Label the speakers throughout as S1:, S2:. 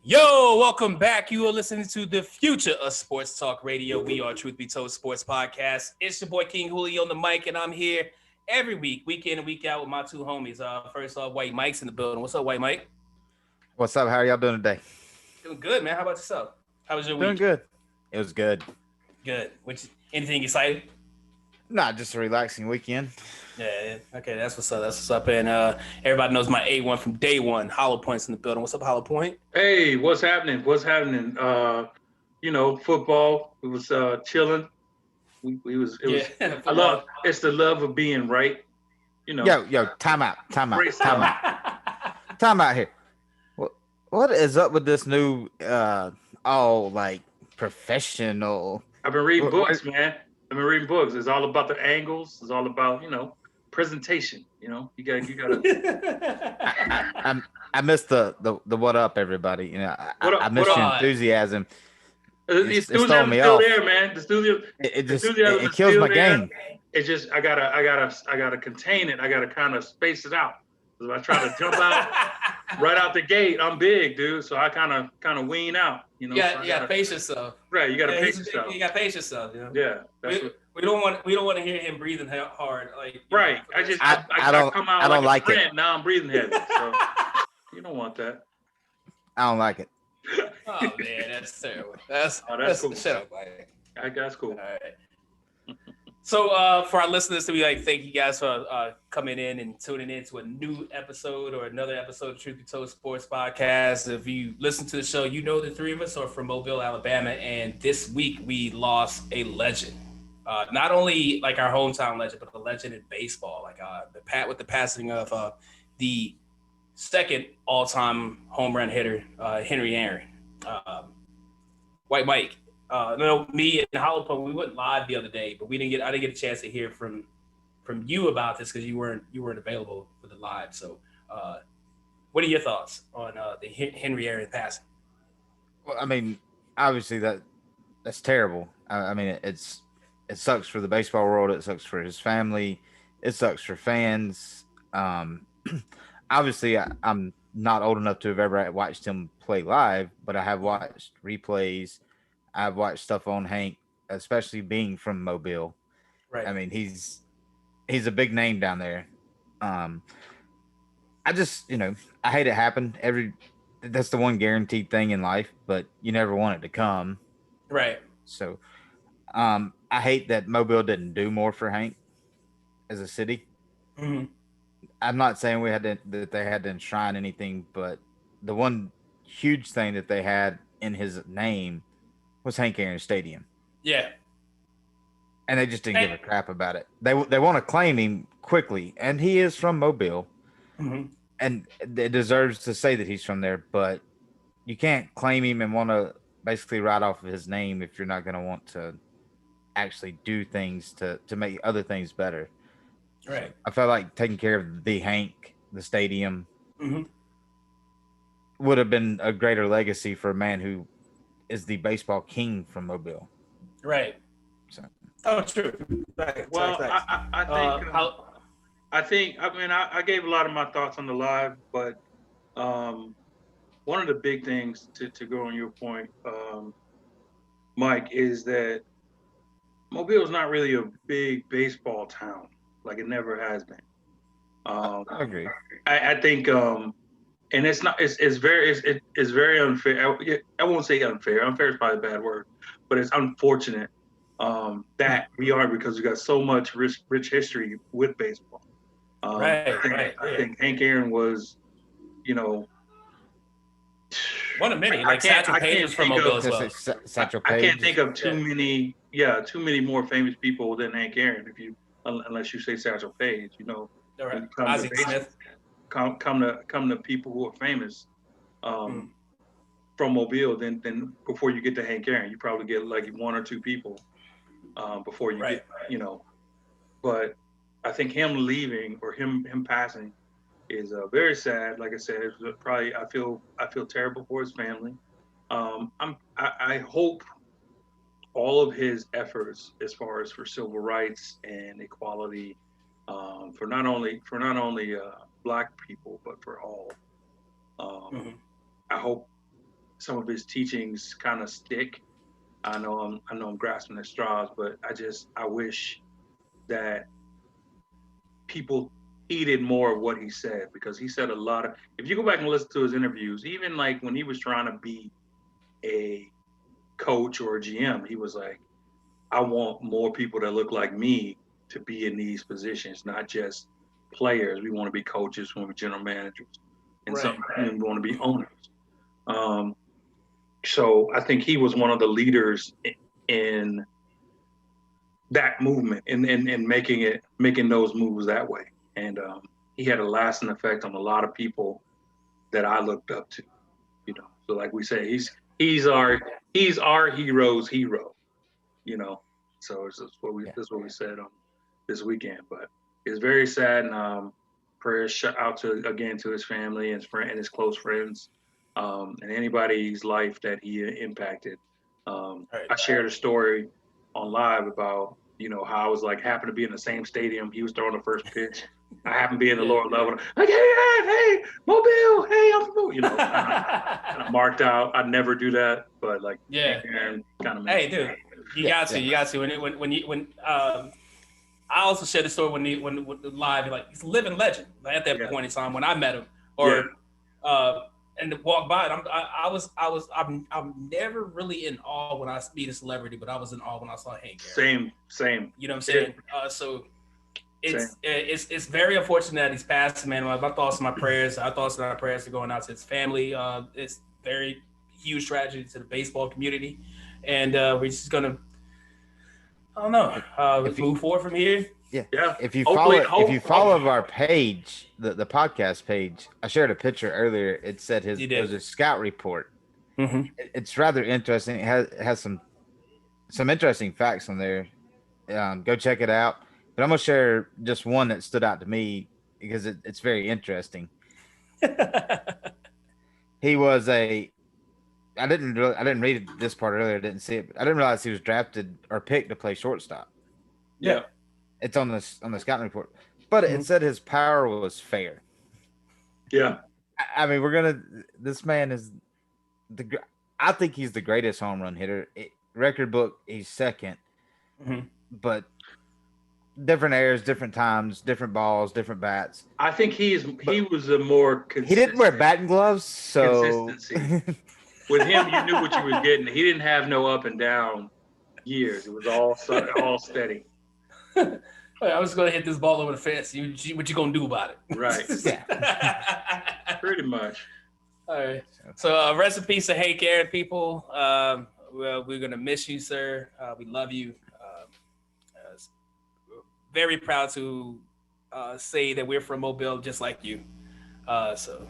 S1: Yo, welcome back. You are listening to the future of sports talk radio. We are Truth Be Told Sports Podcast. It's your boy King Julio on the mic, and I'm here every week in and week out with my two homies. First off, White Mike's in the building. What's up, White Mike?
S2: What's up? How are y'all doing today?
S1: Doing good, man. How about yourself? How was your week?
S2: Doing good. It was good.
S1: Good. Anything exciting?
S2: Nah, just a relaxing weekend.
S1: Yeah. Okay, that's what's up. And everybody knows my A1 from day one. Hollow Point's in the building. What's up, Hollow Point?
S3: Hey, what's happening? Football. It was chilling. It's the love of being right.
S2: Yo, time out here. What is up with this new professional?
S3: I've been reading books, man. It's all about the angles. It's all about, presentation. You gotta.
S2: I missed the what up, everybody. I missed your enthusiasm.
S3: It's throwing me off. There, man.
S2: It kills my game.
S3: It's just I gotta contain it. I gotta kind of space it out. If I try to jump out right out the gate, I'm big, dude. So I kind of wean out.
S1: You gotta pace yourself.
S3: Right, you gotta pace yourself.
S1: You gotta pace yourself.
S3: Yeah.
S1: We don't want to hear him breathing hard.
S3: Right. I come out
S2: I don't like
S3: it. Now I'm breathing heavy. So you don't want that.
S2: I don't like it.
S1: Oh man, that's terrible. That's
S3: cool.
S1: Shut up, buddy.
S3: That's cool.
S1: All right. So for our listeners, we thank you guys for coming in and tuning in to a new episode or another episode of Truth Be Told Sports Podcast. If you listen to the show, you know the three of us are from Mobile, Alabama, and this week we lost a legend. Not only like our hometown legend, but a legend in baseball. With the passing of the second all-time home run hitter, Henry Aaron. White Mike. Me and Hollow Point, we went live the other day, but I didn't get a chance to hear from you about this because you weren't available for the live. So, what are your thoughts on the Henry Aaron passing?
S2: Well, I mean, obviously that's terrible. It sucks for the baseball world. It sucks for his family. It sucks for fans. Obviously, I'm not old enough to have ever watched him play live, but I have watched replays. I've watched stuff on Hank, especially being from Mobile.
S1: Right.
S2: I mean, he's a big name down there. I just, I hate it happen. That's the one guaranteed thing in life, but you never want it to come.
S1: Right.
S2: So, I hate that Mobile didn't do more for Hank as a city.
S1: Mm-hmm.
S2: I'm not saying that they had to enshrine anything, but the one huge thing that they had in his name was Hank Aaron Stadium.
S1: Yeah.
S2: And they just didn't give a crap about it. They want to claim him quickly, and he is from Mobile.
S1: Mm-hmm.
S2: And it deserves to say that he's from there, but you can't claim him and want to basically write off of his name if you're not going to want to actually do things to make other things better.
S1: Right.
S2: So I felt like taking care of the stadium,
S1: mm-hmm.
S2: would have been a greater legacy for a man who is the baseball king from Mobile.
S1: Right.
S2: So.
S1: Oh, true.
S3: Right. Well, I gave a lot of my thoughts on the live, but one of the big things to go on your point, Mike, is that Mobile is not really a big baseball town, like it never has been.
S2: I agree.
S3: I think, and it's not. It's very unfair. I won't say unfair. Unfair is probably a bad word, but it's unfortunate that we are, because we got so much rich history with baseball. I think Hank Aaron was,
S1: one of many. Like Satchel Paige is from Mobile as well.
S3: I can't think of too many more famous people than Hank Aaron. Unless you say Satchel Paige,
S1: Ozzie Smith.
S3: Come to people who are famous from Mobile, then before you get to Hank Aaron, you probably get like one or two people before you get, But I think him leaving or him passing is very sad. Like I said, it's probably I feel terrible for his family. I hope all of his efforts as far as for civil rights and equality for not only Black people but for all. I hope some of his teachings kind of stick. I know I'm grasping at straws, but I wish that people heeded more of what he said, because he said a lot of, if you go back and listen to his interviews, even like when he was trying to be a coach or a GM, he was like, I want more people that look like me to be in these positions, not just players. We want to be coaches, we want to be general managers, and we want to be owners. So I think he was one of the leaders in that movement and making those moves that way. And he had a lasting effect on a lot of people that I looked up to, you know. So like we say, he's our hero's hero, you know. So that's what we said on this weekend. But it's very sad, and prayers out to his family and his close friends, and anybody's life that he impacted. I shared a story on live about, you know, how I was like, happened to be in the same stadium. He was throwing the first pitch. I happened to be in the lower level. Like, hey, Mobile, hey, I'm from Mobile. You know, kind of marked out. I'd never do that, but like, kind of.
S1: Hey, dude, you got to. When I also shared the story when live, like, he's a living legend. Like, at that point in time when I met him, and to walk by it, I'm never really in awe when I meet a celebrity, but I was in awe when I saw Hank Aaron.
S3: Same.
S1: You know what I'm saying? So it's very unfortunate that he's passed, man. My thoughts and my prayers. Our thoughts and our prayers are going out to his family. It's very huge tragedy to the baseball community, and we're just gonna, I don't know, move forward from here.
S2: Yeah. If you follow our page, the podcast page, I shared a picture earlier. It said there's a scout report.
S1: Mm-hmm.
S2: It's rather interesting. It has some interesting facts on there. Go check it out. But I'm gonna share just one that stood out to me because it's very interesting. He was I didn't read this part earlier. I didn't see it. But I didn't realize he was drafted or picked to play shortstop.
S3: Yeah.
S2: It's on the scouting report, but it said his power was fair.
S3: Yeah,
S2: I mean, this man is I think he's the greatest home run hitter. Record book, he's second, but different eras, different times, different balls, different bats.
S3: I think he was a more consistent.
S2: He didn't wear batting gloves, so
S3: consistency. With him, you knew what you were getting. He didn't have no up and down years. It was all steady.
S1: I was going to hit this ball over the fence. What you going to do about it?
S3: Right. Pretty much.
S1: All right. So rest in peace to Hank Aaron, people. Well, we're going to miss you, sir. We love you. Very proud to say that we're from Mobile just like you. So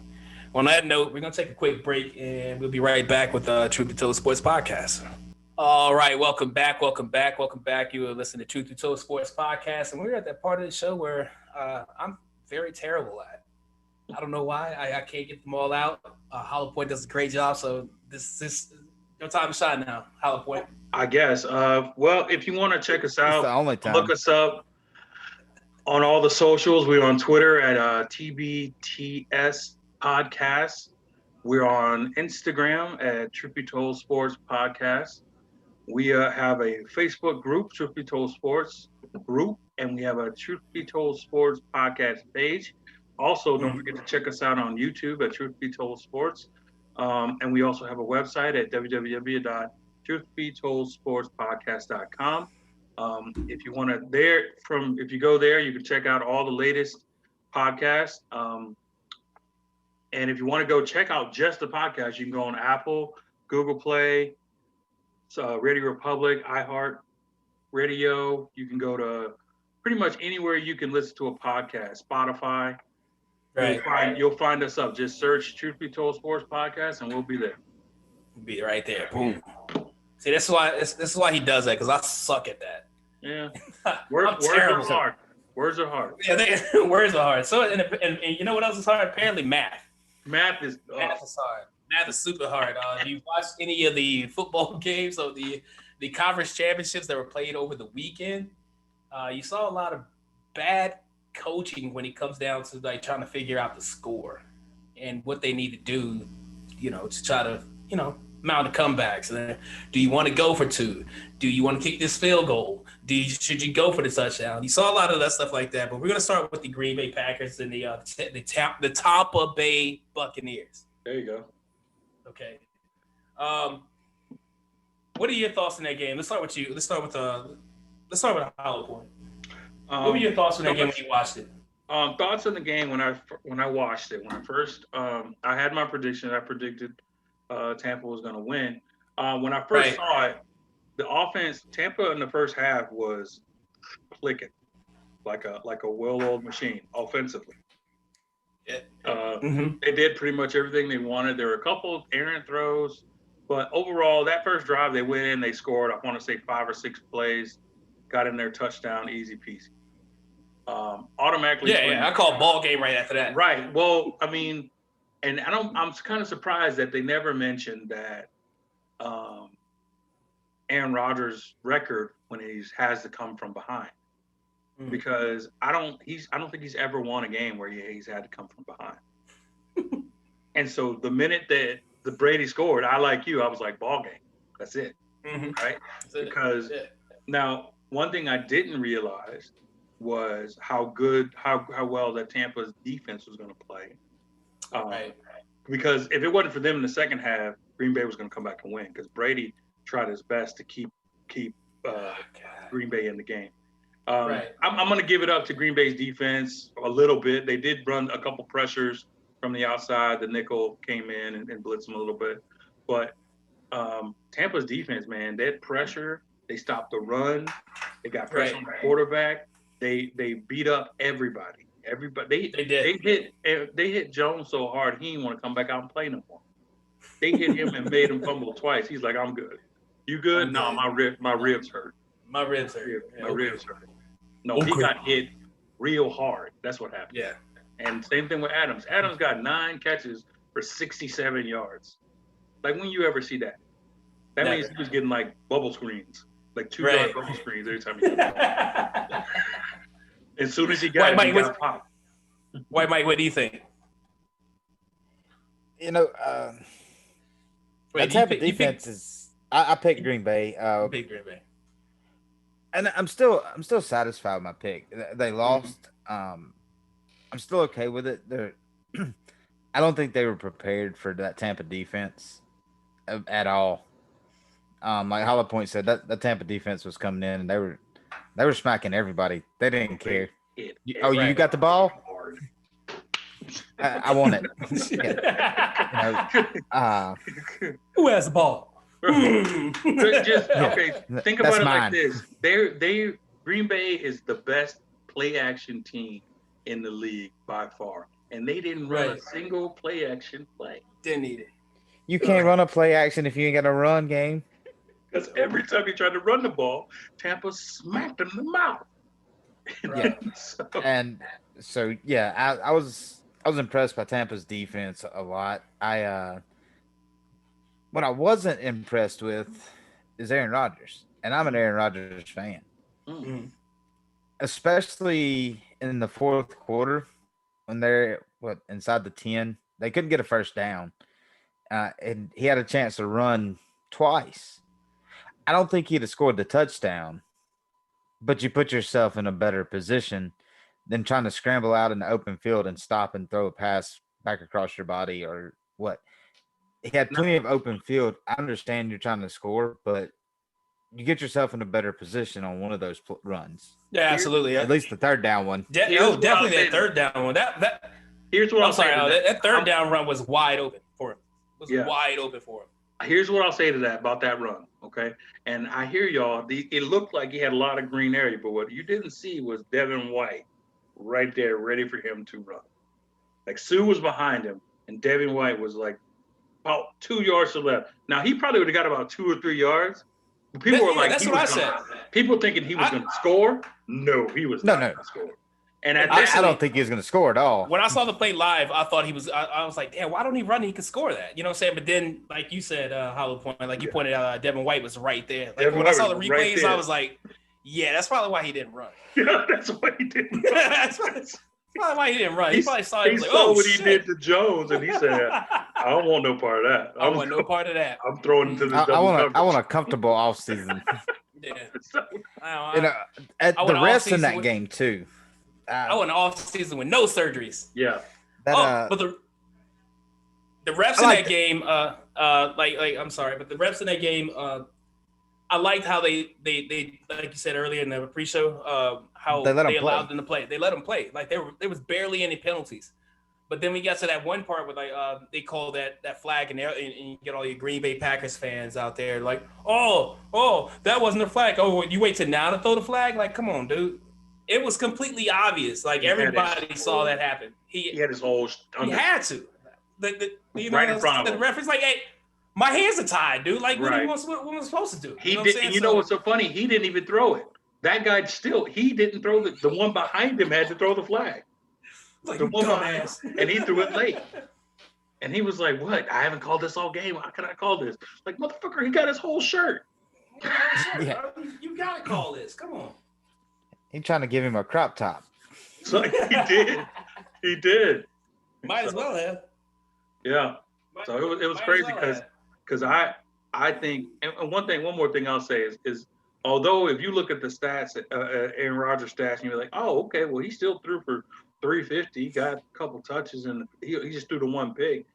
S1: on that note, we're going to take a quick break, and we'll be right back with Truth Be Told Sports Podcast. All right, welcome back. You are listening to Truth Be Told Sports Podcast, and we're at that part of the show where I'm very terrible at. I don't know why. I can't get them all out. Hollow Point does a great job, so this is your time to shine now, Hollow Point.
S3: I guess. Well, if you want to check us out,
S2: it's the only time.
S3: Look us up on all the socials. We're on Twitter at TBTS Podcast. We're on Instagram at Truth Be Told Sports Podcast. We have a Facebook group, Truth Be Told Sports group, and we have a Truth Be Told Sports podcast page. Also, don't forget to check us out on YouTube at Truth Be Told Sports. And we also have a website at www.truthbetoldsportspodcast.com. If you want to if you go there, you can check out all the latest podcasts. And if you want to go check out just the podcast, you can go on Apple, Google Play, Radio Republic, iHeart Radio. You can go to pretty much anywhere you can listen to a podcast. Spotify. Right. You'll find us up. Just search Truth Be Told Sports Podcast, and we'll be there.
S1: We'll be right there. Boom. See, this is why he does that, because I suck at that.
S3: Yeah. Words are hard. Words are hard.
S1: Yeah, words are hard. So, and you know what else is hard? Apparently, math.
S3: Math is
S1: hard. Math is super hard. If you watch any of the football games or the conference championships that were played over the weekend, you saw a lot of bad coaching when it comes down to like trying to figure out the score and what they need to do, to try to, amount of comebacks. And do you want to go for 2? Do you want to kick this field goal? Should you go for the touchdown? You saw a lot of that stuff like that. But we're gonna start with the Green Bay Packers and the Tampa Bay Buccaneers.
S3: There you go.
S1: Okay. What are your thoughts on that game? Let's start with you. Let's start with a hollow point. What were your thoughts on that game when you watched it?
S3: Thoughts on the game when I watched it. When I first, I had my prediction. I predicted Tampa was going to win. When I first saw it, the offense, Tampa in the first half was clicking like a well-oiled machine offensively. They did pretty much everything they wanted. There were a couple errant throws, but overall, that first drive they went in, they scored. I want to say 5 or 6 plays, got in their touchdown, easy peasy. Automatically.
S1: I call ball game right after that.
S3: Right. Well, I mean, and I'm kind of surprised that they never mentioned that Aaron Rodgers' record when he has to come from behind, because I don't think he's ever won a game where he's had to come from behind. And so the minute that the Brady scored, I was like, ball game. That's it. Right? Because now one thing I didn't realize was how well that Tampa's defense was going to play. Because if it wasn't for them in the second half, Green Bay was going to come back and win, because Brady tried his best to keep Green Bay in the game. I'm going to give it up to Green Bay's defense a little bit. They did run a couple pressures from the outside. The nickel came in and blitzed them a little bit. But Tampa's defense, man, that pressure, they stopped the run. They got pressure on the quarterback. They beat up everybody. They hit Jones so hard he didn't want to come back out and play no more. They hit him and made him fumble twice. He's like, I'm good. You good? No, my ribs hurt.
S1: My ribs hurt.
S3: My ribs hurt. No, he got hit real hard. That's what happened.
S1: Yeah.
S3: And same thing with Adams. Adams got 9 catches for 67 yards. Like, when you ever see that? That means he was getting like bubble screens, like 2-yard bubble screens every time he got As soon as he got it, he got popped.
S1: White Mike, what do you think?
S2: That type of defense is. I picked Green Bay.
S1: Pick Green Bay.
S2: And I'm still satisfied with my pick. They lost. I'm still okay with it. I don't think they were prepared for that Tampa defense at all. Like Hollow Point said, that Tampa defense was coming in and they were smacking everybody. They didn't care. You got the ball? I want it.
S1: Who has the ball?
S3: Think about it like this. Green Bay is the best play action team in the league by far. And they didn't run a single play action play.
S1: Didn't need it.
S2: You can't run a play action if you ain't got a run game.
S3: Because every time he tried to run the ball, Tampa smacked him in the mouth.
S2: And so I was impressed by Tampa's defense a lot. What I wasn't impressed with is Aaron Rodgers, and I'm an Aaron Rodgers fan. Especially in the fourth quarter when they're inside the 10, they couldn't get a first down, and he had a chance to run twice. I don't think he'd have scored the touchdown, but you put yourself in a better position than trying to scramble out in the open field and stop and throw a pass back across your body or what. He had plenty of open field. I understand you're trying to score, but you get yourself in a better position on one of those runs.
S1: Yeah, absolutely.
S2: At least the third down one.
S1: Definitely that third down one.
S3: Here's what
S1: I'm sorry. That third down run was wide open for him. Wide open for him.
S3: Here's what I'll say to that about that run, okay? And I hear y'all. It looked like he had a lot of green area, but what you didn't see was Devin White right there, ready for him to run. Like, Sue was behind him, and Devin White was like about 2 yards to the left. Now, he probably would have got about 2 or 3 yards. People were like,
S1: that's what I said.
S3: People thinking he was going to score. No, he was not going to score. And
S2: I don't think he was going to score at all.
S1: When I saw the play live, I thought he was. I was like, damn, why don't he run? He could score that. You know what I'm saying? But then, like you said, Hollow Point, like you pointed out, Devin White was right there. Like when I saw the replays, I was like, yeah, that's probably why he didn't run.
S3: Yeah, that's why he didn't run.
S1: That's probably why he didn't run. He probably saw it.
S3: He saw what he did to Jones, and he said, I don't want no part of that.
S1: I want no part of that.
S3: I'm throwing into the
S2: I want a comfortable off season.
S1: Yeah.
S2: At the refs in that game too.
S1: I want an off season with no surgeries.
S3: Yeah.
S1: But the refs in that game, I'm sorry, but the refs in that game, I liked how they like you said earlier in the pre-show, how they allowed them to play. They let them play. Like there was barely any penalties. But then we got to that one part where they call that flag and you get all your Green Bay Packers fans out there like, oh, that wasn't a flag. Oh, you wait till now to throw the flag? Like, come on, dude. It was completely obvious. Like everybody saw that happen. He had his whole. He had to. Right in front of him. The referee's like, hey, my hands are tied, dude. Like, what am I supposed to do?
S3: He did. And you know what's so funny? He didn't even throw it. That guy he didn't throw the one behind him had to throw the flag.
S1: Like,
S3: the one behind, and he threw it late. And he was like, what? I haven't called this all game. How can I call this? Like, motherfucker, he got his whole shirt.
S1: Yeah. You got to call this. Come on.
S2: He's trying to give him a crop top.
S3: So he did. He did.
S1: Might as well have.
S3: Yeah. So it was crazy because I think, and one more thing I'll say is although if you look at the stats, Aaron Rodgers stats, and you're like, oh, okay, well, he still threw for 350. He got a couple touches and he just threw the one pick.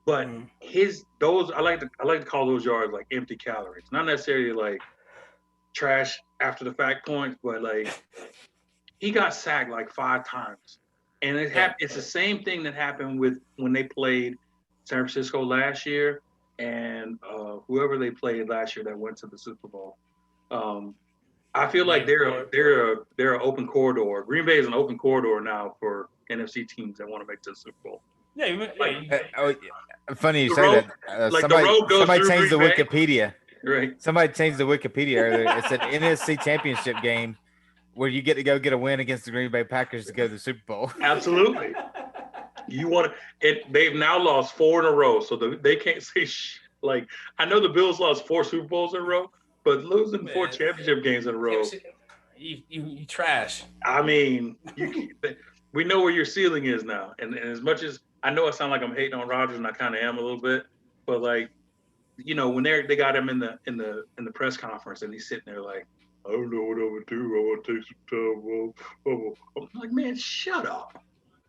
S3: But those I like to call those yards like empty calories. Not necessarily like trash after the fact points, but like he got sacked like 5 times. And it's the same thing that happened with when they played San Francisco last year and whoever they played last year that went to the Super Bowl. I feel like they're an open corridor. Green Bay is an open corridor now for NFC teams that want to make the Super Bowl.
S2: Funny you say that. Somebody changed the Wikipedia.
S3: Right.
S2: Somebody changed the Wikipedia earlier. It's an NFC Championship game where you get to go get a win against the Green Bay Packers to go to the Super Bowl.
S3: Absolutely. You want to? They've now lost 4 in a row, so they can't say like. I know the Bills lost 4 Super Bowls in a row. But losing 4 championship games in a row,
S1: you trash.
S3: I mean, we know where your ceiling is now. And as much as I know, I sound like I'm hating on Rodgers, and I kind of am a little bit. But like, you know, when they got him in the press conference, and he's sitting there like, I don't know what I would do. I want to take some time. I'm like, man, shut up.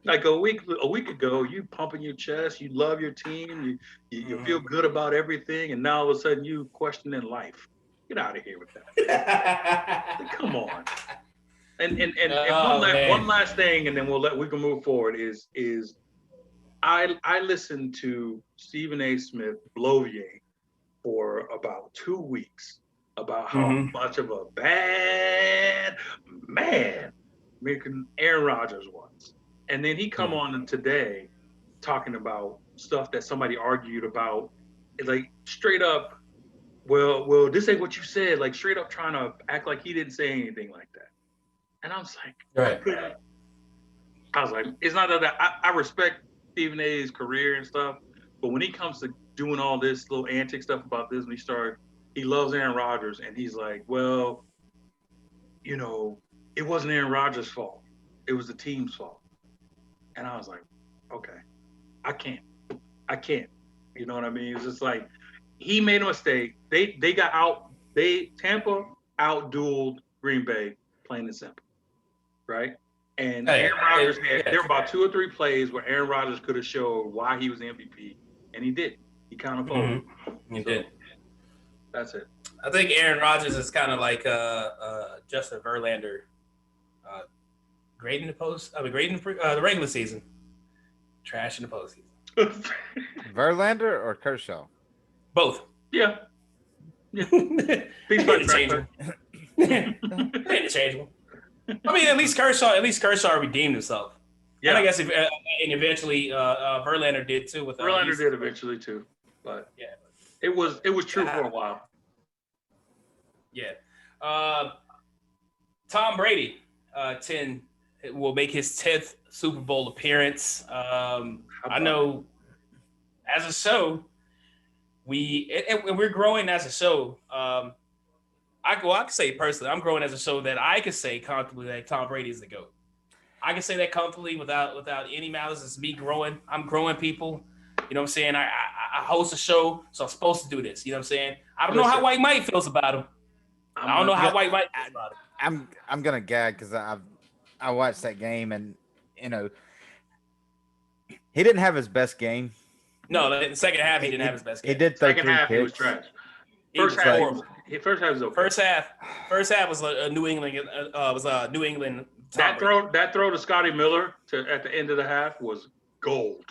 S3: Like a week ago, you pumping your chest, you love your team, you feel good about everything, and now all of a sudden you questioning life. Get out of here with that. Come on. And one last thing, and then we can move forward. Is I listened to Stephen A. Smith bloviate for about 2 weeks about how much of a bad man Aaron Rodgers was, and then he come on today talking about stuff that somebody argued about, like straight up. Well, this ain't what you said. Like straight up trying to act like he didn't say anything like that. And I was like, it's not that I respect Stephen A's career and stuff, but when he comes to doing all this little antic stuff about this, and he loves Aaron Rodgers, and he's like, well, you know, it wasn't Aaron Rodgers' fault. It was the team's fault. And I was like, okay, I can't. You know what I mean? It's just like, he made a mistake. Tampa out-dueled Green Bay, plain and simple, right? And Aaron Rodgers there were about 2 or 3 plays where Aaron Rodgers could have showed why he was the MVP, and he didn't. He kind of folded.
S1: He did.
S3: That's it.
S1: I think Aaron Rodgers is kind of like Justin Verlander, grading the regular season, trash in the postseason.
S2: Verlander or Kershaw?
S1: Both.
S3: Yeah.
S1: Interchangeable. Interchangeable. I mean, at least Kershaw redeemed himself. Yeah. And I guess eventually Verlander did too.
S3: Verlander did eventually too, but yeah, it was true for a while.
S1: Yeah. Tom Brady will make his 10th Super Bowl appearance. I know as a show, we're growing as a show. I can say personally, I'm growing as a show that I can say comfortably that Tom Brady is the GOAT. I can say that comfortably without any malice. It's me growing. I'm growing people. You know what I'm saying? I host a show, so I'm supposed to do this. You know what I'm saying? I don't know how White Mike feels about him. I don't know how White Mike feels about him.
S2: I'm gonna gag because I watched that game and he didn't have his best game.
S1: No, in the second half he didn't have his best game.
S2: He did throw
S3: second
S2: 3
S3: half
S2: picks.
S3: he was trash.
S1: First half horrible.
S3: First half was okay.
S1: First half was a New England. New England.
S3: That throw to Scotty Miller at the end of the half was gold.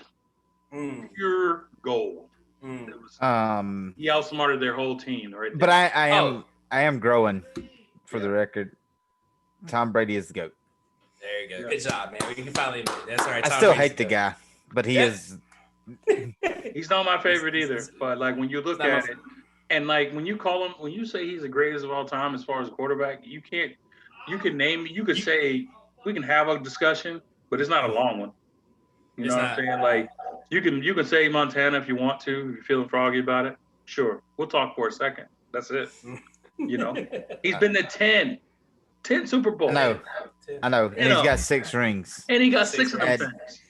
S3: Pure gold. It was, he outsmarted their whole team right there.
S2: But I am growing. For the record, Tom Brady is the GOAT.
S1: There you go. Good job, man. We can finally admit it. That's all right.
S2: I still hate the guy, but he is.
S3: He's not my favorite either. But like when you look at it, and like when you call him, when you say he's the greatest of all time as far as a quarterback, you can name, you could say we can have a discussion, but it's not a long one. You know what I'm saying? Like you can say Montana if you want to, if you're feeling froggy about it. Sure, we'll talk for a second. That's it. You know, he's been to 10 Super Bowls.
S2: I know, and he's got 6 rings,
S3: and he got 6 of them things.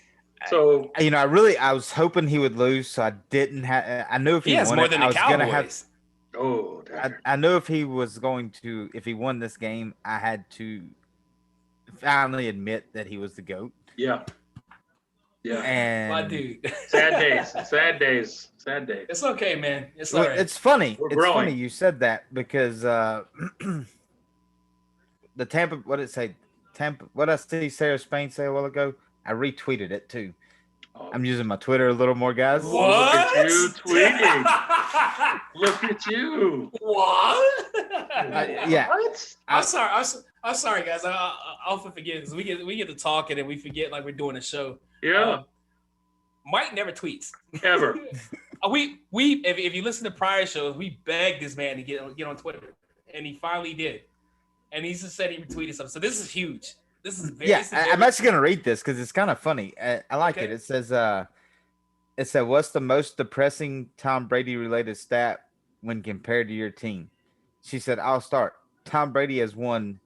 S3: So
S2: I was hoping he would lose, so I didn't have. I knew if he
S1: has
S2: won
S1: more
S2: it,
S1: than
S2: I
S1: the
S2: was
S1: Cowboys.
S2: gonna have.
S3: Oh,
S2: I knew if he was going to, if he won this game, I had to finally admit that he was the GOAT.
S3: Yeah.
S2: And
S1: my dude.
S3: Sad days.
S1: It's okay, man. It's all right.
S2: It's funny.
S3: We're
S2: it's
S3: growing.
S2: funny you said that because the Tampa. What did it say? Tampa. What I see Sarah Spain say a while ago. I retweeted it too.
S3: Oh.
S2: I'm using my Twitter a little more, guys.
S1: What?
S3: Look at you tweeting. Look at you.
S1: What?
S2: Yeah.
S3: What?
S1: I'm sorry, guys. I often forget because we get to talking and we forget like we're doing a show.
S3: Yeah.
S1: Mike never tweets
S3: Ever.
S1: If you listen to prior shows, we begged this man to get on Twitter, and he finally did. And he just said he retweeted something. So this is huge. This is very.
S2: I'm actually gonna read this because it's kind of funny. I like it. It says, "What's the most depressing Tom Brady related stat when compared to your team?" She said, "I'll start. Tom Brady has won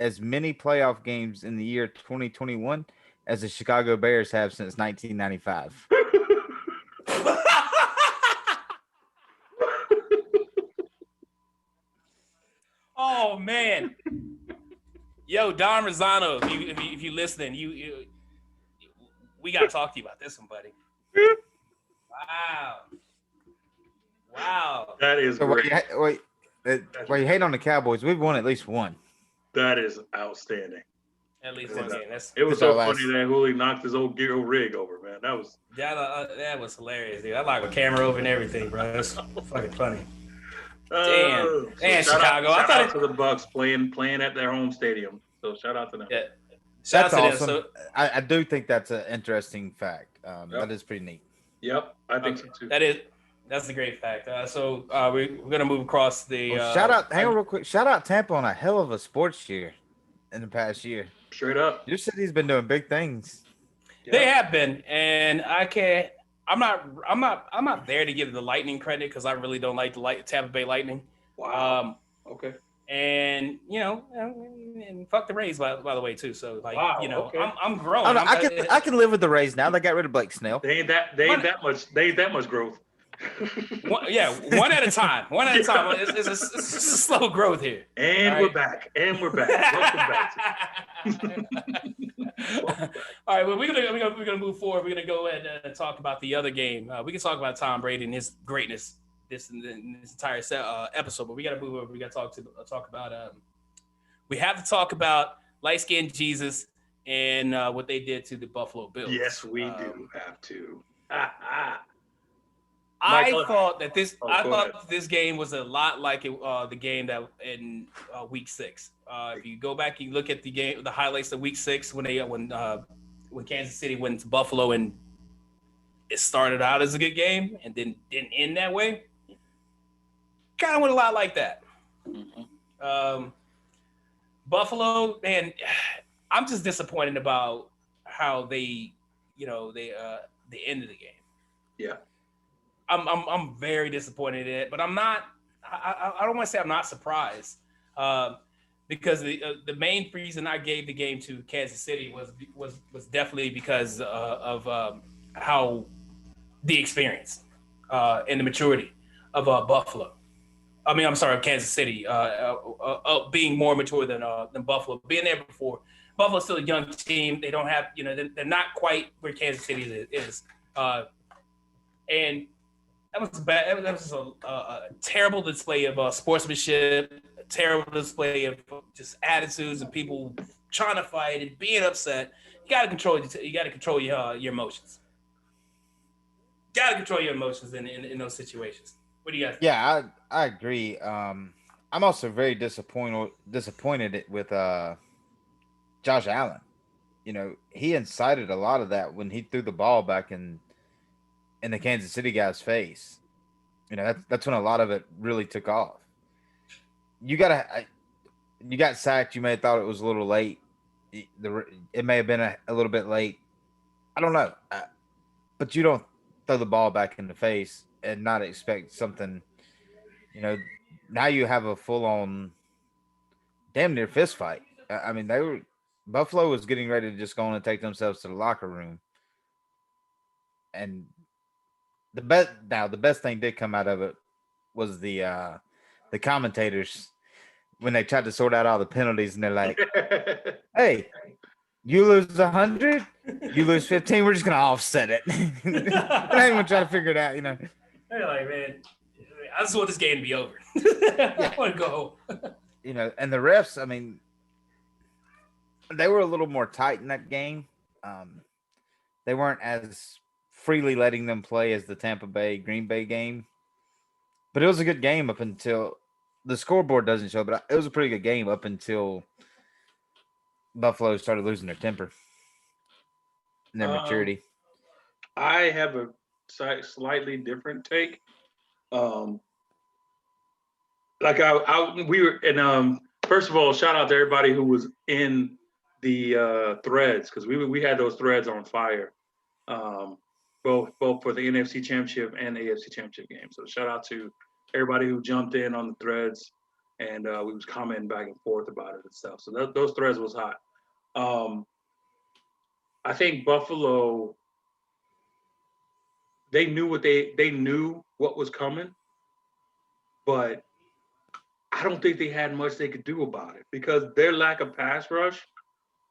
S2: as many playoff games in the year 2021 as the Chicago Bears have since 1995."
S1: Oh man. Yo, Don Rosano, if you listening, we gotta talk to you about this one, buddy. Wow.
S3: That is great.
S2: While you hate on the Cowboys, we've won at least one.
S3: That is outstanding.
S1: At least one game.
S3: It was so funny that Hooley knocked his old rig over, man. That
S1: was hilarious, dude. I like a camera over and everything, bro. That's fucking funny. Damn, Chicago.
S3: Shout out to the Bucks playing at their home stadium. So shout out to them.
S1: Yeah,
S2: that's awesome. So, I do think that's an interesting fact. That is pretty neat.
S3: Yep, I think so too.
S1: That's a great fact. So we're gonna move across the.
S2: Shout out! Hang on, real quick. Shout out Tampa on a hell of a sports year in the past year.
S3: Straight up,
S2: your city's been doing big things.
S1: They have been, and I can't. I'm not there to give the Lightning credit because I really don't like the Tampa Bay Lightning.
S3: Wow. Okay.
S1: And and fuck the Rays by the way too. So like
S3: okay.
S1: I'm growing.
S2: Oh, no, I can live with the Rays now. They got rid of Blake Snell.
S3: They ain't that much growth.
S1: One at a time. One at a time. It's a slow growth here.
S3: And we're back. Welcome back.
S1: All right, well, we're gonna move forward. We're gonna go ahead and talk about the other game. We can talk about Tom Brady and his greatness this entire episode, but we gotta move over. We gotta talk about. We have to talk about light-skinned Jesus and what they did to the Buffalo Bills.
S3: Yes, we do have to.
S1: I thought that this game was a lot like the game that in Week 6. If you go back and you look at the highlights of Week 6 when Kansas City went to Buffalo and it started out as a good game and then didn't end that way, kind of went a lot like that. Mm-hmm. Buffalo, man, I'm just disappointed about how they ended the game.
S3: Yeah.
S1: I'm very disappointed in it, but I'm not. I don't want to say I'm not surprised, because the main reason I gave the game to Kansas City was definitely because of how the experience and the maturity of Buffalo. I mean, I'm sorry, Kansas City being more mature than Buffalo. Being there before, Buffalo's still a young team. They don't have, they're not quite where Kansas City is. And that was bad. That was a terrible display of sportsmanship, a terrible display of just attitudes and people trying to fight and being upset. You got to control. You got to control your emotions. Got to control your emotions in those situations. What do you guys think?
S2: Yeah, I agree. I'm also very disappointed with Josh Allen. He incited a lot of that when he threw the ball back in the Kansas City guy's face. That's when a lot of it really took off. You got sacked. You may have thought it was a little late. It may have been a little bit late. I don't know. But you don't throw the ball back in the face and not expect something. Now you have a full-on damn near fist fight. I mean, Buffalo was getting ready to just go on and take themselves to the locker room. And the best thing did come out of it was the commentators when they tried to sort out all the penalties, and they're like, "Hey, you lose 100, you lose 15. We're just gonna offset it." They're not even trying to figure it out,
S1: They're like, man, I just want this game to be over. I want to go home.
S2: And the refs, I mean, they were a little more tight in that game. They weren't as freely letting them play as the Tampa Bay Green Bay game, but it was a good game up until the scoreboard doesn't show, but it was a pretty good game up until Buffalo started losing their temper and their maturity.
S3: I have a slightly different take. We were, and first of all, shout out to everybody who was in the threads, because we had those threads on fire, both for the NFC Championship and AFC Championship game. So shout out to everybody who jumped in on the threads, and we was commenting back and forth about it and stuff. So those threads was hot. I think Buffalo, they knew what was coming, but I don't think they had much they could do about it, because their lack of pass rush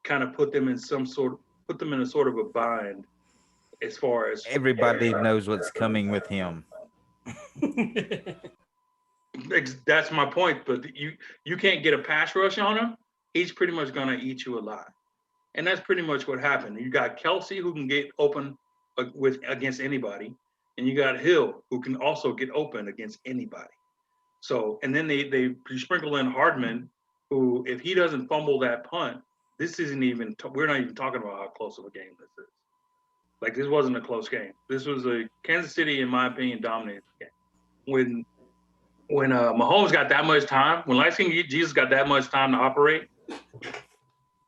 S3: kind of put them in a sort of a bind as far as
S2: everybody knows what's coming with him.
S3: That's my point. But you can't get a pass rush on him. He's pretty much gonna eat you alive, and that's pretty much what happened. You got Kelsey, who can get open against anybody, and you got Hill, who can also get open against anybody. So, and then they sprinkle in Hardman, who, if he doesn't fumble that punt, this isn't even, we're not even talking about how close of a game this is. Like, this wasn't a close game. This was a Kansas City, in my opinion, dominated the game. When Mahomes got that much time, when Light Skin Jesus got that much time to operate,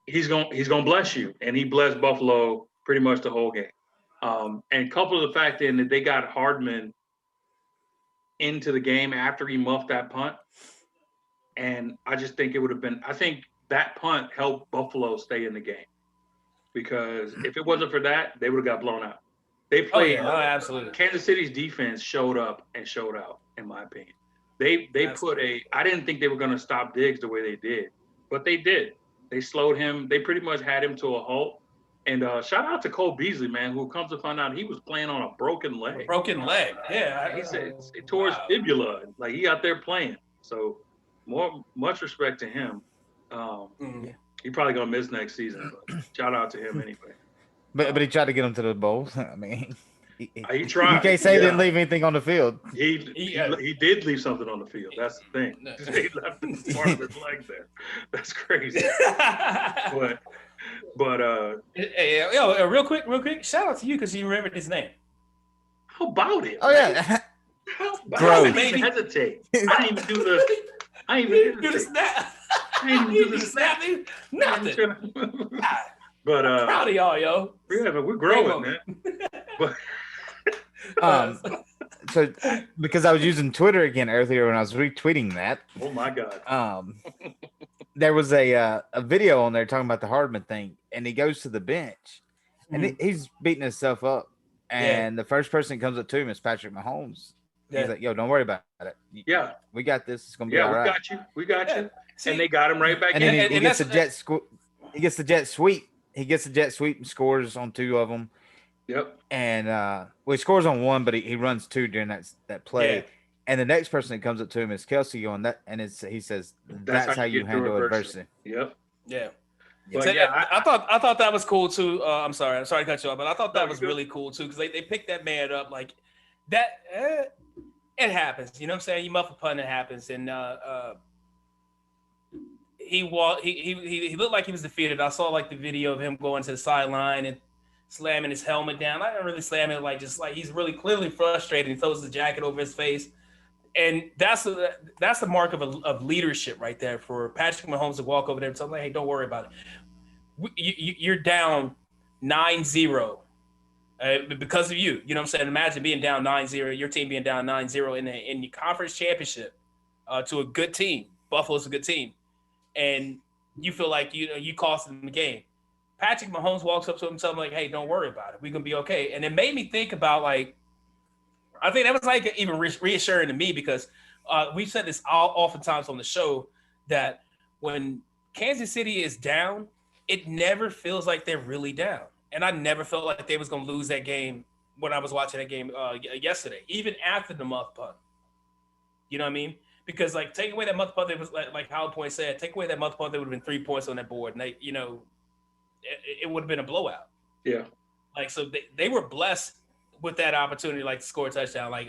S3: he's gonna bless you, and he blessed Buffalo pretty much the whole game. And couple of the fact in that they got Hardman into the game after he muffed that punt, and I just think I think that punt helped Buffalo stay in the game, because if it wasn't for that, they would have got blown out. They played.
S1: Oh, absolutely.
S3: Kansas City's defense showed up and showed out, in my opinion. They put I didn't think they were going to stop Diggs the way they did, but they did. They slowed him. They pretty much had him to a halt. And shout out to Cole Beasley, man, who comes to find out he was playing on a broken leg.
S1: Yeah.
S3: He said it tore his fibula. Like, he out there playing. So much respect to him. He probably gonna miss next season, but shout out to him anyway.
S2: But he tried to get him to the bowl. I mean,
S3: he tried.
S2: You can't say he didn't leave anything on the field.
S3: He did leave something on the field. That's the thing. He left part of his leg there. That's crazy. But
S1: hey, real quick, shout out to you because you remembered his name.
S3: How about it?
S2: Oh, yeah.
S3: How about
S2: Bro.
S3: it? Baby. Hesitate. I didn't even do the. I didn't even do the snap. I didn't even do the snap.
S1: Nothing.
S3: But
S1: proud of y'all, yo.
S3: Yeah, but we're growing, man. But
S2: so because I was using Twitter again earlier when I was retweeting that.
S3: Oh my God.
S2: There was a video on there talking about the Hardman thing, and he goes to the bench, and he's beating himself up, And the first person that comes up to him is Patrick Mahomes. He's like, "Yo, don't worry about it. We got this. It's gonna be all right.
S3: We got you. See, and they got him right back
S2: and
S3: in.
S2: Then he gets the he gets the jet sweep. He gets the jet sweep and scores on 2 of them.
S3: Yep.
S2: And he scores on 1, but he runs 2 during that play. Yeah. And the next person that comes up to him is Kelsey going that, and he says that's how you handle adversity.
S3: Yep.
S1: Yeah.
S3: But
S1: I thought that was cool too. I'm sorry to cut you off, but I thought that was really cool too because they picked that man up like that. It happens, you know what I'm saying? You muff a punt, it happens, and he looked like he was defeated. I saw like the video of him going to the sideline and slamming his helmet down. I didn't really slam it, like just like he's really clearly frustrated. He throws the jacket over his face. And that's the mark of leadership right there for Patrick Mahomes to walk over there and tell him, hey, don't worry about it. You're down 9-0 because of you. You know what I'm saying? Imagine being down 9-0, your team being down 9-0 in the conference championship to a good team. Buffalo's a good team. And you feel like you cost them the game. Patrick Mahomes walks up to him and tells him, like, hey, don't worry about it. We're going to be okay. And it made me think about, like, I think that was like even reassuring to me because we've said this oftentimes on the show that when Kansas City is down, it never feels like they're really down. And I never felt like they was going to lose that game when I was watching that game yesterday, even after the muff punt. You know what I mean? Because like take away that muff punt, it was like Howard Point said, take away that muff punt, there would have been 3 points on that board, and they, it would have been a blowout.
S3: Yeah.
S1: Like so they were blessed with that opportunity, like to score a touchdown. Like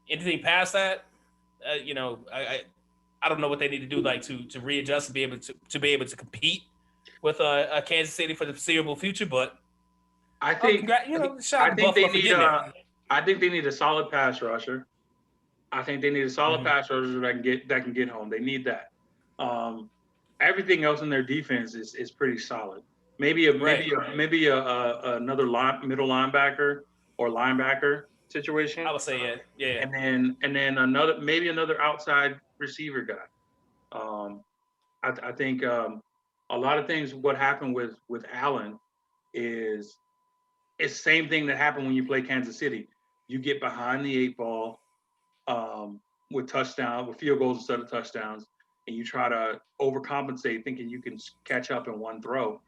S1: anything past that, I don't know what they need to do, like to readjust and be able to compete with Kansas City for the foreseeable future. But
S3: I think they need a solid pass rusher. I think they need a solid pass rusher that can get home. They need that. Everything else in their defense is pretty solid. Maybe another middle linebacker or linebacker situation.
S1: I would say yeah.
S3: And then another outside receiver guy. I think a lot of things. What happened with Allen is it's the same thing that happened when you play Kansas City. You get behind the 8 ball with field goals instead of touchdowns, and you try to overcompensate, thinking you can catch up in one throw.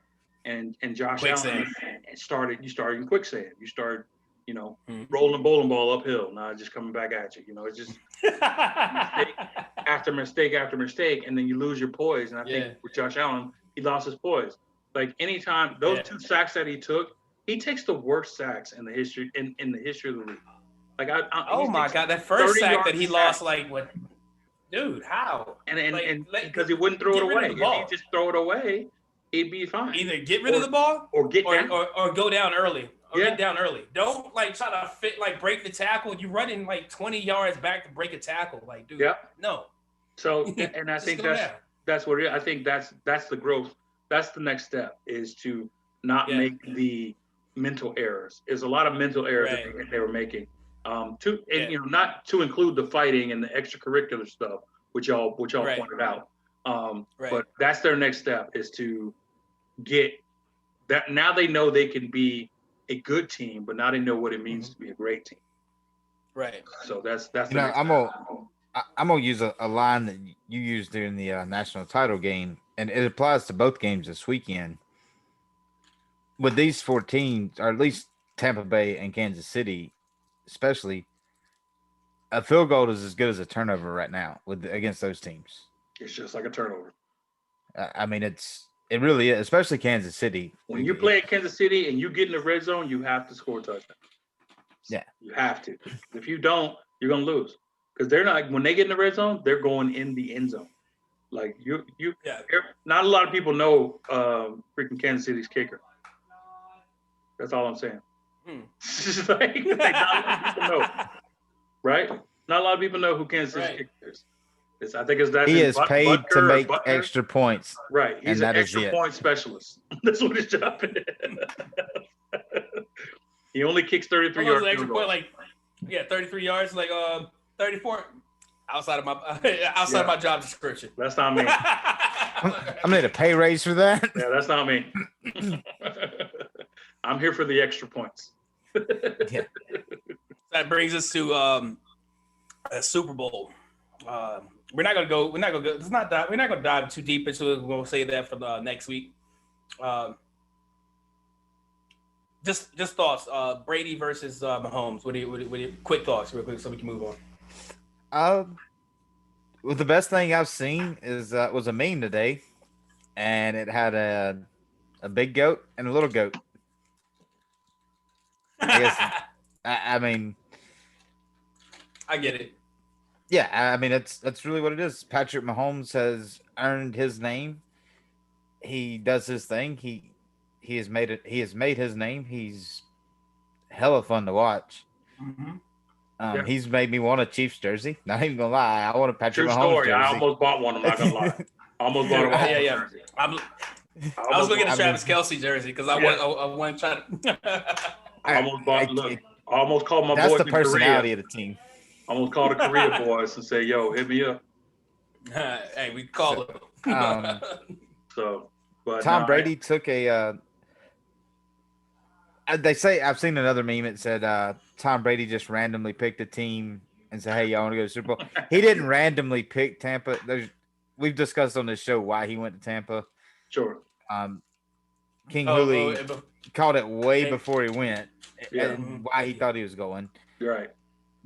S3: And Josh Allen started in quicksand. You start, rolling the bowling ball uphill, not just coming back at you. It's just mistake after mistake, and then you lose your poise. And I think with Josh Allen, he lost his poise. Like anytime those 2 sacks that he took, he takes the worst sacks in the history of the league. Like
S1: oh my God, that first sack that he lost, like what? Dude, how?
S3: And because he wouldn't throw it away. If he just throw it away, he'd be fine.
S1: Either get rid of the ball
S3: or
S1: go down early. Get down early. Don't like try to break the tackle. You running like 20 yards back to break a tackle. Like, dude, no.
S3: So and I think that's what it is. I think that's the growth. That's the next step, is to not make the mental errors. There's a lot of mental errors that they were making. Not to include the fighting and the extracurricular stuff, which y'all pointed out. But that's their next step, is to get that. Now they know they can be a good team, but now they know what it means to be a great team.
S1: Right.
S3: So that's.
S2: I'm gonna use a line that you used during the national title game, and it applies to both games this weekend. With these 4 teams, or at least Tampa Bay and Kansas City, especially, a field goal is as good as a turnover right now against those teams.
S3: It's just like a turnover.
S2: I mean, it really is, especially Kansas City.
S3: When you play at Kansas City and you get in the red zone, you have to score a touchdown.
S2: Yeah, you
S3: have to. If you don't, you're gonna lose, because they're not. When they get in the red zone, they're going in the end zone. Like not a lot of people know freaking Kansas City's kicker. That's all I'm saying. Like, not a lot of people know, right? Not a lot of people know who Kansas City's kicker is. I think he
S2: is paid to make extra points.
S3: Right. He's an extra point specialist. That's what his job is. He only kicks 33 yards.
S1: Extra point, 33 yards, 34 outside of my job description.
S3: That's not me.
S2: I'm gonna need a pay raise for that.
S3: Yeah, that's not me. I'm here for the extra points.
S2: Yeah.
S1: That brings us to a Super Bowl. We're not gonna go. We're not gonna dive too deep into it. We'll save that for the next week. Just thoughts. Brady versus Mahomes. What do you quick thoughts, real quick, so we can move on.
S2: Well, the best thing I've seen was a meme today, and it had a big goat and a little goat. I guess. I mean,
S1: I get it.
S2: Yeah, I mean that's really what it is. Patrick Mahomes has earned his name. He does his thing. He has made it. He has made his name. He's hella fun to watch.
S1: Mm-hmm.
S2: He's made me want a Chiefs jersey. Not even gonna lie, I want a Patrick
S3: True
S2: Mahomes
S3: story.
S2: jersey.
S3: I almost bought one. I'm not gonna lie. I almost bought a Mahomes jersey.
S1: I was looking at Travis Kelce jersey because I want to try to.
S3: I almost bought. I almost called my
S2: that's
S3: boys
S2: the
S3: in
S2: personality
S3: Korea.
S2: of the team.
S3: I almost called the Korea boys and say, "Yo, hit me up."
S1: Hey, we call it.
S3: But
S2: Tom Brady took a. They say I've seen another meme that said Tom Brady just randomly picked a team and said, "Hey, y'all want to go to the Super Bowl?" He didn't randomly pick Tampa. We've discussed on this show why he went to Tampa.
S3: Sure.
S2: King Hooley called it way before he went, and why he thought he was going.
S3: Right.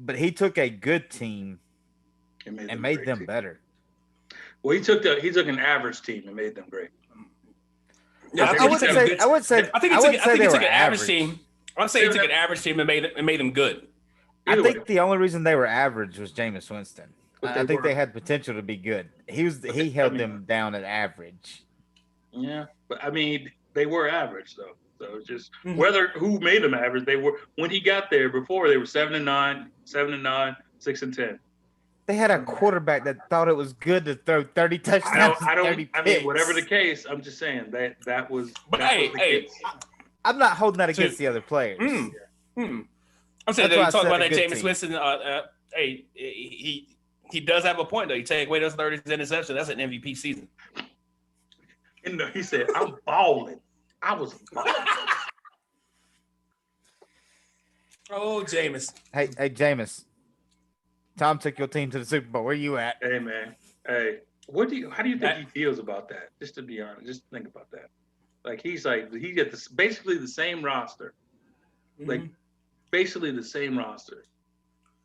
S2: But he took a good team and made them better.
S3: Well, he took an average team and made them great.
S1: Yeah,
S2: I wouldn't say. I think he took an
S1: average team. I would say he took an average team and made them good.
S2: I think the only reason they were average was Jameis Winston. I think they had potential to be good. He held them down at average.
S3: Yeah, but I mean, they were average though. So it's just who made them average. They were when he got there. Before they were 7-9, 6-10.
S2: They had a quarterback that thought it was good to throw 30 touchdowns.
S3: I mean, whatever the case, I'm just saying that was.
S1: But
S2: I'm not holding that against the other players.
S1: I'm saying that you talk about that Jameis Winston. Hey, he does have a point though. You take away those 30 interceptions, that's an MVP season.
S3: And he said, "I'm balling. I was balling."
S1: Oh, Jameis.
S2: Hey, Jameis. Tom took your team to the Super Bowl. Where you at?
S3: Hey, man. Hey, how do you think he feels about that? Just to be honest, just think about that. Like he got basically the same roster, like basically the same roster,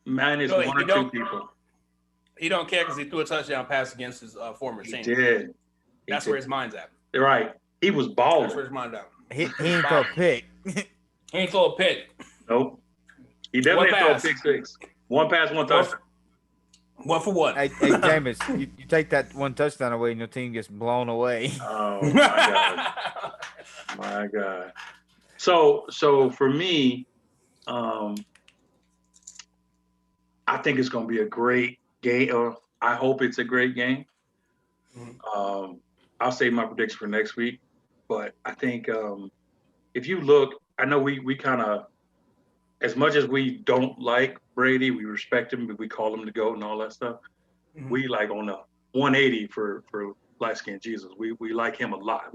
S3: minus one or two people.
S1: He don't care because he threw a touchdown pass against his former team.
S3: He did.
S1: That's where his mind's at.
S3: Right. He was balling.
S1: That's where his mind's at.
S2: He ain't throw a pick.
S1: He ain't throw a pick.
S3: Nope. He definitely threw a pick six. One pass, one touchdown.
S1: One for one.
S2: Hey Jameis, you take that one touchdown away and your team gets blown away.
S3: Oh my God. My God. So for me, I think it's going to be a great game. I hope it's a great game. I'll save my prediction for next week, but I think if you look, I know we kind of, as much as we don't like Brady, we respect him, but we call him the GOAT and all that stuff. We like on a 180 for light skinned Jesus. We like him a lot.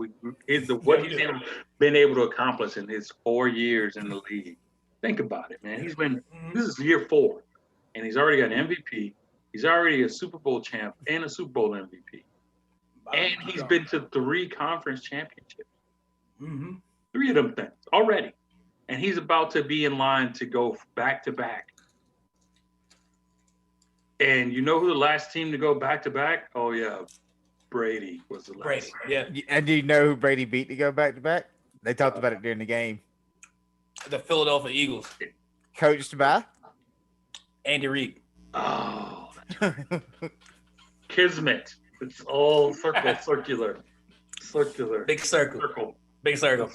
S3: He's been able to accomplish in his 4 years in the league. Think about it, man. This is year 4, and he's already got an MVP. He's already a Super Bowl champ and a Super Bowl MVP. And he's been to 3 conference championships. 3 of them things already. And he's about to be in line to go back to back. And you know who the last team to go back to back? Oh yeah, Brady was the last.
S1: Brady, yeah.
S2: And do you know who Brady beat to go back to back? They talked about it during the game.
S1: The Philadelphia Eagles,
S2: coached by
S1: Andy Reid.
S3: Oh, that's right. Kismet. It's all circular.
S1: Big circle. Big circle.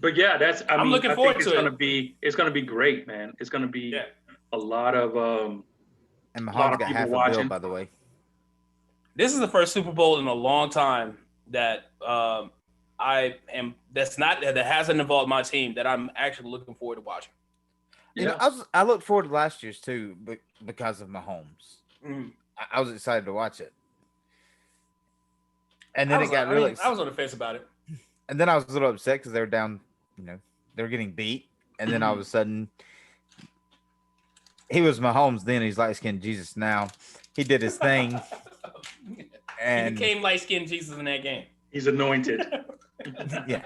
S3: But yeah, I'm looking forward to it. It's gonna be great, man. It's gonna be a lot of
S2: and Mahomes got half a bill, by the way.
S1: This is the first Super Bowl in a long time that that hasn't involved my team that I'm actually looking forward to watching.
S2: You know, I looked forward to last year's too, because of Mahomes. I was excited to watch it. And then I was
S1: on the fence about it.
S2: And then I was a little upset because they were down, they were getting beat. and then all of a sudden, he was Mahomes then. He's light-skinned Jesus now. He did his thing. And
S1: he became light-skinned Jesus in that game.
S3: He's anointed.
S2: Yeah.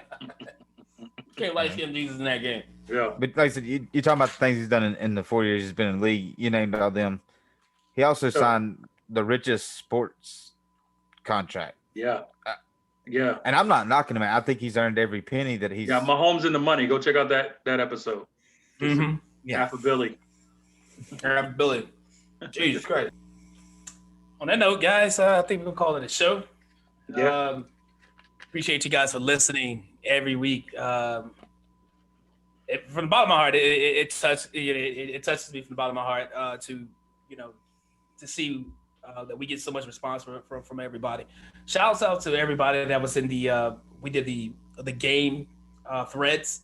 S1: Became light-skinned Jesus in that game.
S3: Yeah.
S2: But like I said, you're talking about the things he's done in the 4 years he's been in the league. You named all them. He also signed the richest sports contract.
S3: Yeah. Yeah.
S2: And I'm not knocking him out. I think he's earned every penny that he's.
S3: Yeah, Mahomes in the money. Go check out that episode.
S1: Mm-hmm.
S2: Yeah.
S3: Half a billy.
S1: Half a billy. Jesus Christ. On that note, guys, I think we'll call it a show.
S3: Yeah.
S1: Appreciate you guys for listening every week. From the bottom of my heart, it touches me from the bottom of my heart to see that we get so much response from everybody. Shouts out to everybody that was in we did the game threads,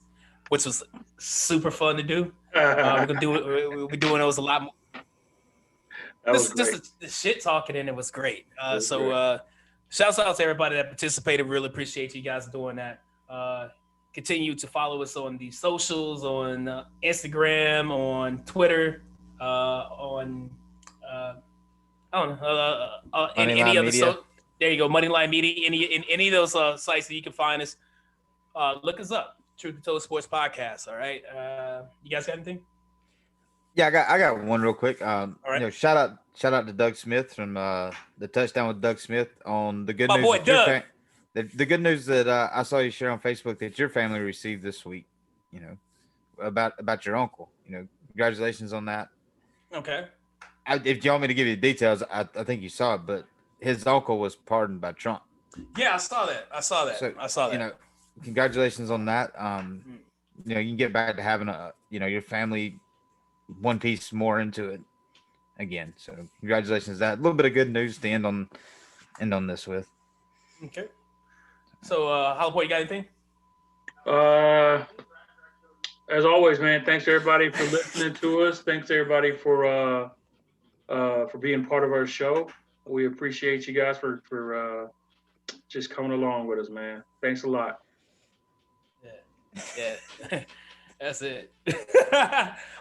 S1: which was super fun to do. We're doing those a lot more. Just the shit talking in it was great. Shouts out to everybody that participated. Really appreciate you guys doing that. Continue to follow us on the socials, on Instagram, on Twitter, on any other. There you go, Moneyline Media. Any of those sites that you can find us. Look us up, Truth Be Told Sports Podcast. All right. You guys got anything?
S2: Yeah, I got one real quick.
S1: All right.
S2: Shout out to Doug Smith from the Touchdown with Doug Smith on the good
S1: My
S2: news.
S1: boy Doug.
S2: The good news that I saw you share on Facebook that your family received this week. About your uncle. Congratulations on that.
S1: Okay.
S2: If you want me to give you the details, I think you saw it, but his uncle was pardoned by Trump.
S1: Yeah, I saw that. So, I saw that.
S2: Congratulations on that. You can get back to having your family one piece more into it again. So congratulations. That a little bit of good news to end on this with.
S1: Okay. So Hollywood, you got anything?
S3: As always, man, thanks everybody for listening to us. Thanks everybody for being part of our show. We appreciate you guys for just coming along with us, man. Thanks a lot.
S1: Yeah. That's it.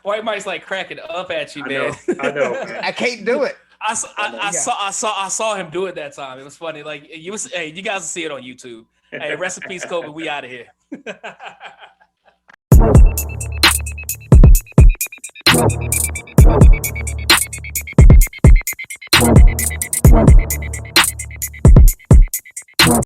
S1: White Mike's like cracking up at you, man.
S3: I know. Man.
S2: I can't do it.
S1: I saw him do it that time. It was funny. Like you guys will see it on YouTube. Hey, rest in peace, Kobe. We out of here.